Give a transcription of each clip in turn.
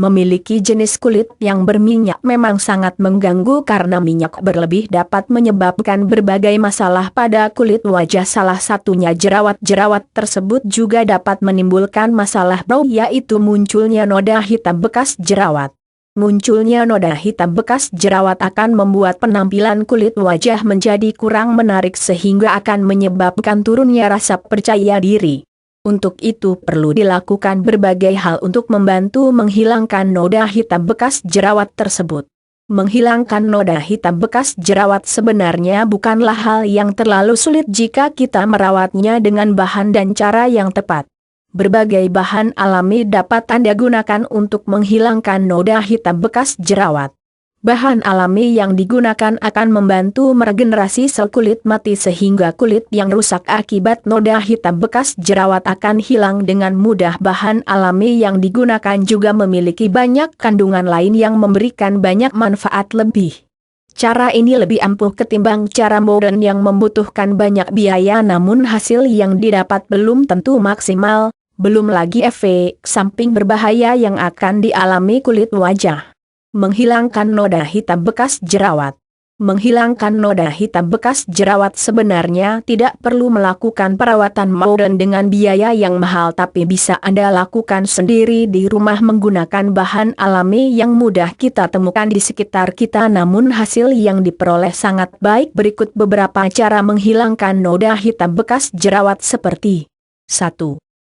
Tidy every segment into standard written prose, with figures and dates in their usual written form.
Memiliki jenis kulit yang berminyak memang sangat mengganggu karena minyak berlebih dapat menyebabkan berbagai masalah pada kulit wajah. Salah satunya jerawat-jerawat tersebut juga dapat menimbulkan masalah bau, yaitu munculnya noda hitam bekas jerawat. Munculnya noda hitam bekas jerawat akan membuat penampilan kulit wajah menjadi kurang menarik sehingga akan menyebabkan turunnya rasa percaya diri. Untuk itu perlu dilakukan berbagai hal untuk membantu menghilangkan noda hitam bekas jerawat tersebut. Menghilangkan noda hitam bekas jerawat sebenarnya bukanlah hal yang terlalu sulit jika kita merawatnya dengan bahan dan cara yang tepat. Berbagai bahan alami dapat Anda gunakan untuk menghilangkan noda hitam bekas jerawat. Bahan alami yang digunakan akan membantu meregenerasi sel kulit mati sehingga kulit yang rusak akibat noda hitam bekas jerawat akan hilang dengan mudah. Bahan alami yang digunakan juga memiliki banyak kandungan lain yang memberikan banyak manfaat lebih. Cara ini lebih ampuh ketimbang cara modern yang membutuhkan banyak biaya namun hasil yang didapat belum tentu maksimal, belum lagi efek samping berbahaya yang akan dialami kulit wajah. Menghilangkan noda hitam bekas jerawat. Menghilangkan noda hitam bekas jerawat sebenarnya tidak perlu melakukan perawatan modern dengan biaya yang mahal, tapi bisa Anda lakukan sendiri di rumah menggunakan bahan alami yang mudah kita temukan di sekitar kita namun hasil yang diperoleh sangat baik. Berikut beberapa cara menghilangkan noda hitam bekas jerawat seperti 1.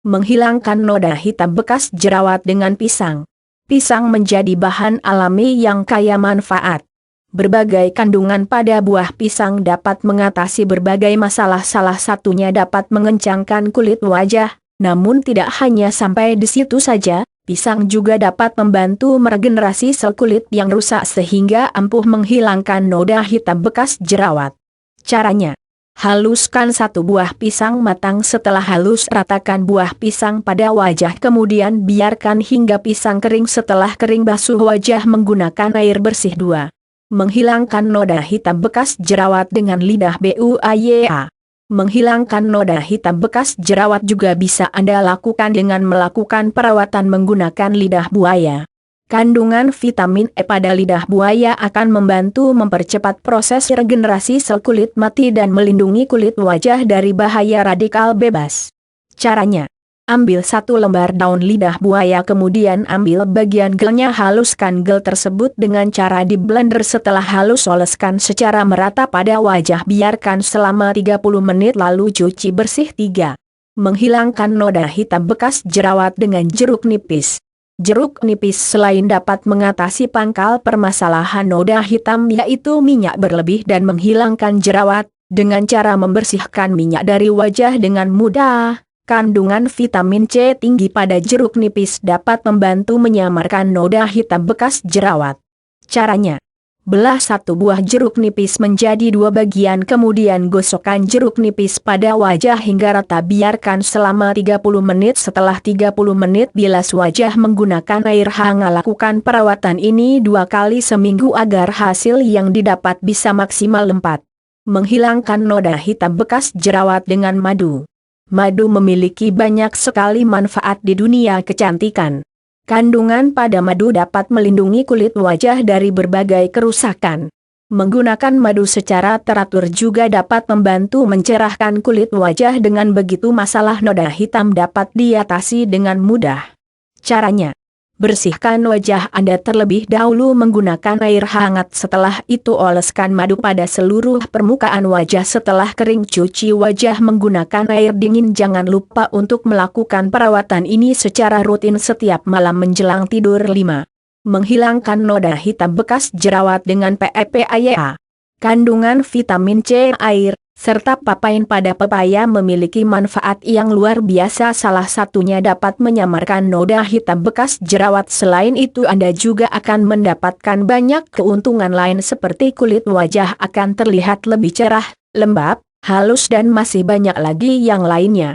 Menghilangkan noda hitam bekas jerawat dengan pisang. Pisang menjadi bahan alami yang kaya manfaat. Berbagai kandungan pada buah pisang dapat mengatasi berbagai masalah, salah satunya dapat mengencangkan kulit wajah. Namun tidak hanya sampai di situ saja, pisang juga dapat membantu meregenerasi sel kulit yang rusak sehingga ampuh menghilangkan noda hitam bekas jerawat. Caranya: haluskan satu buah pisang matang. Setelah halus, ratakan buah pisang pada wajah, kemudian biarkan hingga pisang kering. Setelah kering, basuh wajah menggunakan air bersih. 2. Menghilangkan noda hitam bekas jerawat dengan lidah buaya. Menghilangkan noda hitam bekas jerawat juga bisa Anda lakukan dengan melakukan perawatan menggunakan lidah buaya. Kandungan vitamin E pada lidah buaya akan membantu mempercepat proses regenerasi sel kulit mati dan melindungi kulit wajah dari bahaya radikal bebas. Caranya: ambil satu lembar daun lidah buaya, kemudian ambil bagian gelnya, haluskan gel tersebut dengan cara di blender. Setelah halus, oleskan secara merata pada wajah, biarkan selama 30 menit lalu cuci bersih. 3. Menghilangkan noda hitam bekas jerawat dengan jeruk nipis. Jeruk nipis selain dapat mengatasi pangkal permasalahan noda hitam yaitu minyak berlebih dan menghilangkan jerawat, dengan cara membersihkan minyak dari wajah dengan mudah. Kandungan vitamin C tinggi pada jeruk nipis dapat membantu menyamarkan noda hitam bekas jerawat. Caranya: belah satu buah jeruk nipis menjadi 2 bagian, kemudian gosokkan jeruk nipis pada wajah hingga rata, biarkan selama 30 menit. Setelah 30 menit, bilas wajah menggunakan air hangat. Lakukan perawatan ini 2 kali seminggu agar hasil yang didapat bisa maksimal. 4. Menghilangkan noda hitam bekas jerawat dengan madu. Madu memiliki banyak sekali manfaat di dunia kecantikan. Kandungan pada madu dapat melindungi kulit wajah dari berbagai kerusakan. Menggunakan madu secara teratur juga dapat membantu mencerahkan kulit wajah, dengan begitu masalah noda hitam dapat diatasi dengan mudah. Caranya: bersihkan wajah Anda terlebih dahulu menggunakan air hangat. Setelah itu oleskan madu pada seluruh permukaan wajah. Setelah kering, cuci wajah menggunakan air dingin. Jangan lupa untuk melakukan perawatan ini secara rutin setiap malam menjelang tidur. 5. Menghilangkan noda hitam bekas jerawat dengan pepaya. Kandungan vitamin C, air, serta papain pada pepaya memiliki manfaat yang luar biasa. Salah satunya dapat menyamarkan noda hitam bekas jerawat. Selain itu, Anda juga akan mendapatkan banyak keuntungan lain seperti kulit wajah akan terlihat lebih cerah, lembab, halus dan masih banyak lagi yang lainnya.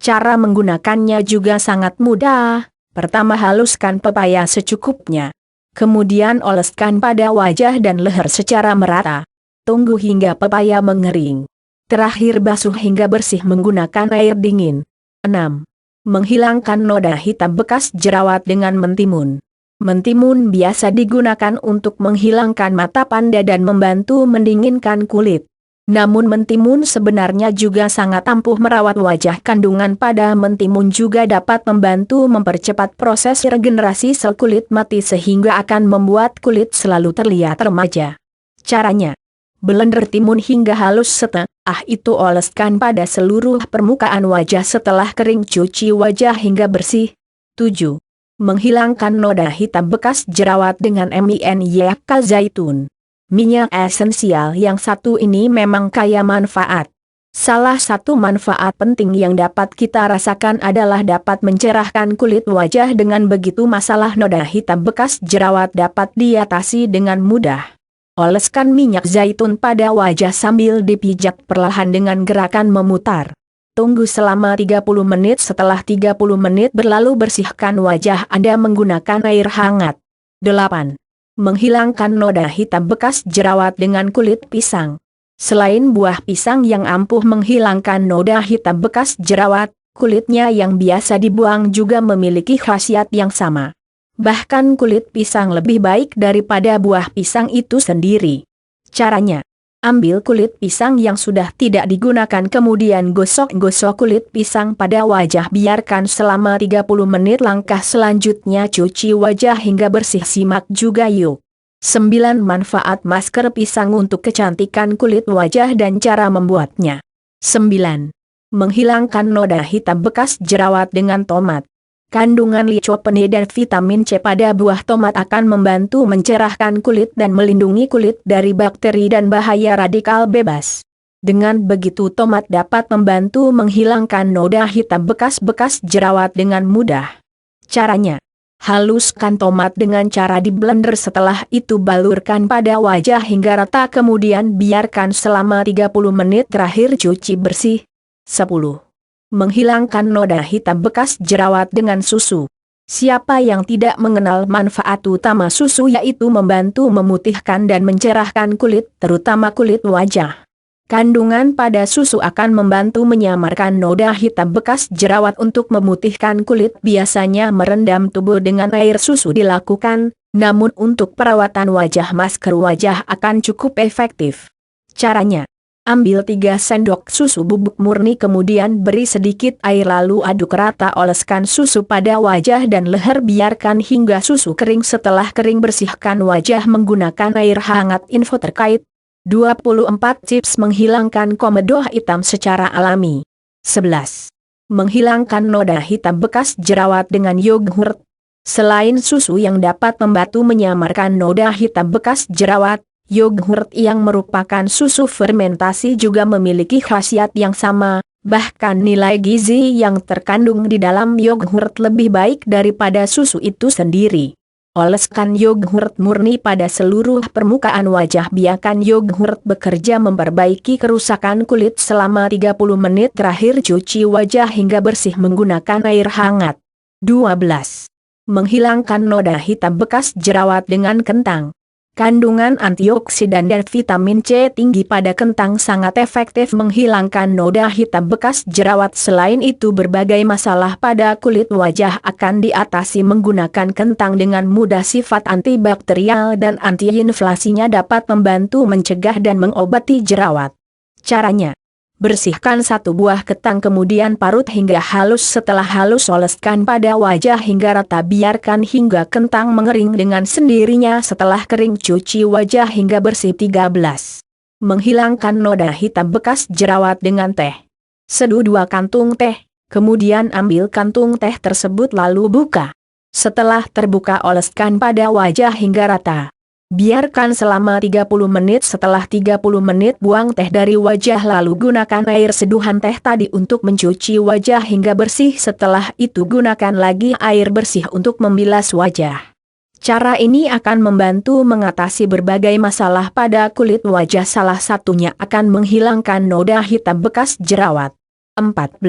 Cara menggunakannya juga sangat mudah. Pertama, haluskan pepaya secukupnya. Kemudian oleskan pada wajah dan leher secara merata. Tunggu hingga pepaya mengering. Terakhir, basuh hingga bersih menggunakan air dingin. 6. Menghilangkan noda hitam bekas jerawat dengan mentimun. Mentimun biasa digunakan untuk menghilangkan mata panda dan membantu mendinginkan kulit. Namun mentimun sebenarnya juga sangat ampuh merawat wajah. Kandungan pada mentimun juga dapat membantu mempercepat proses regenerasi sel kulit mati sehingga akan membuat kulit selalu terlihat remaja. Caranya: blender timun hingga halus itu oleskan pada seluruh permukaan wajah setelah kering. Cuci wajah hingga bersih. 7. Menghilangkan noda hitam bekas jerawat dengan minyak zaitun. Minyak esensial yang satu ini memang kaya manfaat. Salah satu manfaat penting yang dapat kita rasakan adalah dapat mencerahkan kulit wajah. Dengan begitu masalah noda hitam bekas jerawat dapat diatasi dengan mudah. Oleskan minyak zaitun pada wajah sambil dipijat perlahan dengan gerakan memutar. Tunggu selama 30 menit. Setelah 30 menit berlalu bersihkan wajah Anda menggunakan air hangat. 8. Menghilangkan noda hitam bekas jerawat dengan kulit pisang. Selain buah pisang yang ampuh menghilangkan noda hitam bekas jerawat, kulitnya yang biasa dibuang juga memiliki khasiat yang sama. Bahkan kulit pisang lebih baik daripada buah pisang itu sendiri. Caranya: ambil kulit pisang yang sudah tidak digunakan kemudian gosok-gosok kulit pisang pada wajah. Biarkan selama 30 menit. Langkah selanjutnya cuci wajah hingga bersih. Simak juga yuk. 9. Manfaat masker pisang untuk kecantikan kulit wajah dan cara membuatnya. 9. Menghilangkan noda hitam bekas jerawat dengan tomat. Kandungan lycopene dan vitamin C pada buah tomat akan membantu mencerahkan kulit dan melindungi kulit dari bakteri dan bahaya radikal bebas. Dengan begitu tomat dapat membantu menghilangkan noda hitam bekas jerawat dengan mudah. Caranya: haluskan tomat dengan cara di blender. Setelah itu balurkan pada wajah hingga rata kemudian biarkan selama 30 menit. Terakhir cuci bersih. 10. Menghilangkan noda hitam bekas jerawat dengan susu. Siapa yang tidak mengenal manfaat utama susu, yaitu membantu memutihkan dan mencerahkan kulit, terutama kulit wajah. Kandungan pada susu akan membantu menyamarkan noda hitam bekas jerawat. Untuk memutihkan kulit biasanya merendam tubuh dengan air susu dilakukan, namun untuk perawatan wajah masker wajah akan cukup efektif. Caranya: ambil 3 sendok susu bubuk murni kemudian beri sedikit air lalu aduk rata. Oleskan susu pada wajah dan leher biarkan hingga susu kering. Setelah kering bersihkan wajah menggunakan air hangat. Info terkait 24 tips menghilangkan komedo hitam secara alami. 11. Menghilangkan noda hitam bekas jerawat dengan yogurt. Selain susu yang dapat membantu menyamarkan noda hitam bekas jerawat, yogurt yang merupakan susu fermentasi juga memiliki khasiat yang sama, bahkan nilai gizi yang terkandung di dalam yogurt lebih baik daripada susu itu sendiri. Oleskan yogurt murni pada seluruh permukaan wajah. Biarkan yogurt bekerja memperbaiki kerusakan kulit selama 30 menit. Terakhir cuci wajah hingga bersih menggunakan air hangat. 12. Menghilangkan noda hitam bekas jerawat dengan kentang. Kandungan antioksidan dan vitamin C tinggi pada kentang sangat efektif menghilangkan noda hitam bekas jerawat. Selain itu berbagai masalah pada kulit wajah akan diatasi menggunakan kentang dengan mudah. Sifat antibakterial dan antiinflasinya dapat membantu mencegah dan mengobati jerawat. Caranya: bersihkan 1 buah kentang kemudian parut hingga halus. Setelah halus oleskan pada wajah hingga rata. Biarkan hingga kentang mengering dengan sendirinya. Setelah kering cuci wajah hingga bersih. 13. Menghilangkan noda hitam bekas jerawat dengan teh. Seduh 2 kantung teh, kemudian ambil kantung teh tersebut lalu buka. Setelah terbuka oleskan pada wajah hingga rata. Biarkan selama 30 menit. Setelah 30 menit buang teh dari wajah lalu gunakan air seduhan teh tadi untuk mencuci wajah hingga bersih. Setelah itu gunakan lagi air bersih untuk membilas wajah. Cara ini akan membantu mengatasi berbagai masalah pada kulit wajah. Salah satunya akan menghilangkan noda hitam bekas jerawat. 14.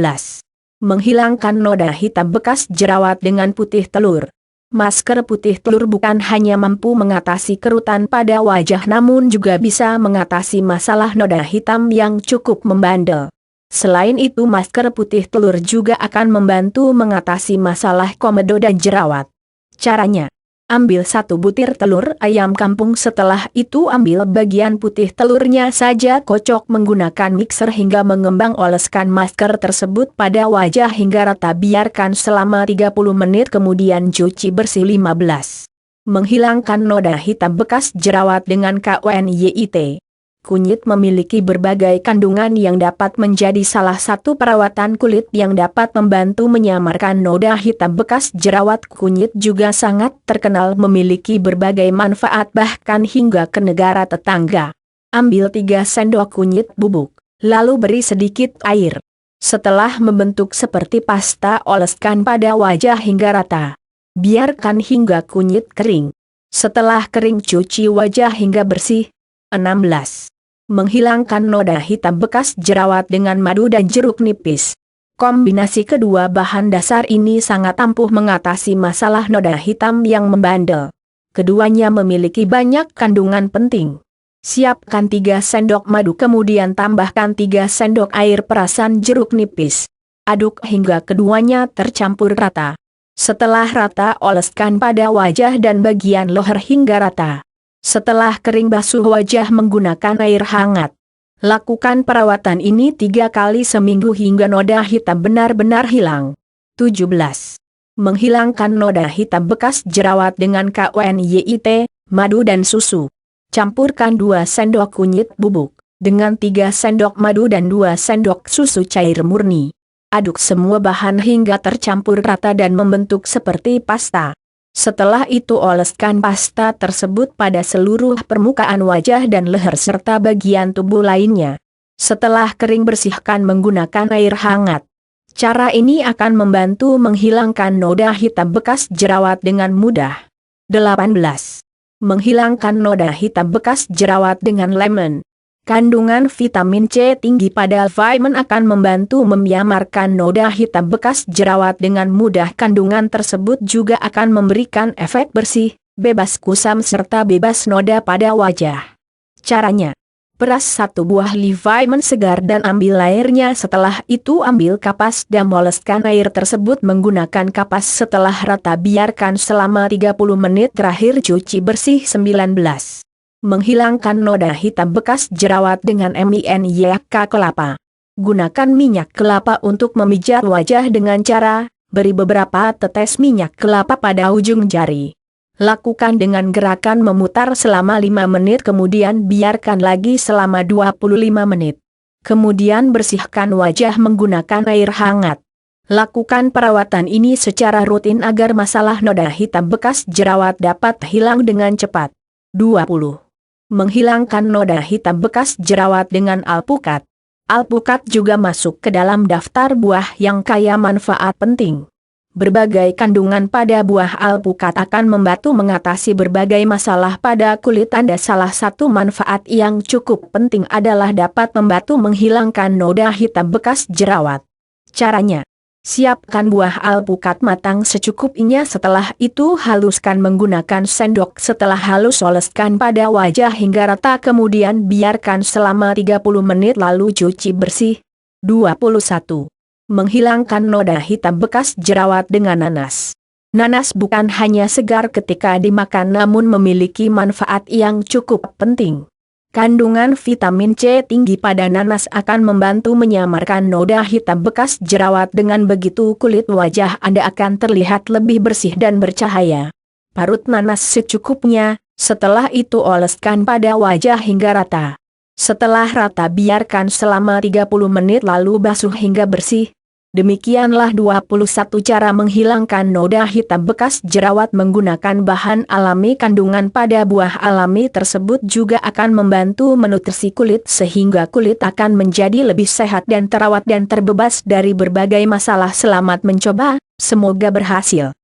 Menghilangkan noda hitam bekas jerawat dengan putih telur. Masker putih telur bukan hanya mampu mengatasi kerutan pada wajah namun juga bisa mengatasi masalah noda hitam yang cukup membandel. Selain itu masker putih telur juga akan membantu mengatasi masalah komedo dan jerawat. Caranya: Ambil 1 butir telur ayam kampung, setelah itu ambil bagian putih telurnya saja, kocok menggunakan mixer hingga mengembang, oleskan masker tersebut pada wajah hingga rata, biarkan selama 30 menit kemudian cuci bersih. 15. Menghilangkan noda hitam bekas jerawat dengan KUNYIT. Kunyit memiliki berbagai kandungan yang dapat menjadi salah satu perawatan kulit yang dapat membantu menyamarkan noda hitam bekas jerawat. Kunyit juga sangat terkenal memiliki berbagai manfaat bahkan hingga ke negara tetangga. Ambil 3 sendok kunyit bubuk, lalu beri sedikit air. Setelah membentuk seperti pasta, oleskan pada wajah hingga rata. Biarkan hingga kunyit kering. Setelah kering, cuci wajah hingga bersih. 16. Menghilangkan noda hitam bekas jerawat dengan madu dan jeruk nipis. Kombinasi kedua bahan dasar ini sangat ampuh mengatasi masalah noda hitam yang membandel. Keduanya memiliki banyak kandungan penting. Siapkan 3 sendok madu, kemudian tambahkan 3 sendok air perasan jeruk nipis. Aduk hingga keduanya tercampur rata. Setelah rata, oleskan pada wajah dan bagian leher hingga rata. Setelah kering, basuh wajah menggunakan air hangat. Lakukan perawatan ini 3 kali seminggu hingga noda hitam benar-benar hilang. 17. Menghilangkan noda hitam bekas jerawat dengan KUNYIT, madu dan susu. Campurkan 2 sendok kunyit bubuk dengan 3 sendok madu dan 2 sendok susu cair murni. Aduk semua bahan hingga tercampur rata dan membentuk seperti pasta. Setelah itu oleskan pasta tersebut pada seluruh permukaan wajah dan leher serta bagian tubuh lainnya. Setelah kering, bersihkan menggunakan air hangat. Cara ini akan membantu menghilangkan noda hitam bekas jerawat dengan mudah. 18. Menghilangkan noda hitam bekas jerawat dengan lemon. Kandungan vitamin C tinggi pada lemon akan membantu menyamarkan noda hitam bekas jerawat dengan mudah. Kandungan tersebut juga akan memberikan efek bersih, bebas kusam serta bebas noda pada wajah. Caranya: peras 1 buah lemon segar dan ambil airnya. Setelah itu ambil kapas dan oleskan air tersebut menggunakan kapas. Setelah rata, biarkan selama 30 menit, terakhir cuci bersih. 19. Menghilangkan noda hitam bekas jerawat dengan minyak kelapa. Gunakan minyak kelapa untuk memijat wajah dengan cara beri beberapa tetes minyak kelapa pada ujung jari. Lakukan dengan gerakan memutar selama 5 menit, kemudian biarkan lagi selama 25 menit. Kemudian bersihkan wajah menggunakan air hangat. Lakukan perawatan ini secara rutin agar masalah noda hitam bekas jerawat dapat hilang dengan cepat. 20. Menghilangkan noda hitam bekas jerawat dengan alpukat. Alpukat juga masuk ke dalam daftar buah yang kaya manfaat penting. Berbagai kandungan pada buah alpukat akan membantu mengatasi berbagai masalah pada kulit Anda. Salah satu manfaat yang cukup penting adalah dapat membantu menghilangkan noda hitam bekas jerawat. Caranya: siapkan buah alpukat matang secukupnya, setelah itu haluskan menggunakan sendok. Setelah halus, oleskan pada wajah hingga rata, kemudian biarkan selama 30 menit lalu cuci bersih. 21. Menghilangkan noda hitam bekas jerawat dengan nanas. Nanas bukan hanya segar ketika dimakan namun memiliki manfaat yang cukup penting. Kandungan vitamin C tinggi pada nanas akan membantu menyamarkan noda hitam bekas jerawat. Dengan begitu kulit wajah Anda akan terlihat lebih bersih dan bercahaya. Parut nanas secukupnya, setelah itu oleskan pada wajah hingga rata. Setelah rata, biarkan selama 30 menit lalu basuh hingga bersih. Demikianlah 21 cara menghilangkan noda hitam bekas jerawat menggunakan bahan alami. Kandungan pada buah alami tersebut juga akan membantu menutrisi kulit sehingga kulit akan menjadi lebih sehat dan terawat dan terbebas dari berbagai masalah. Selamat mencoba, semoga berhasil.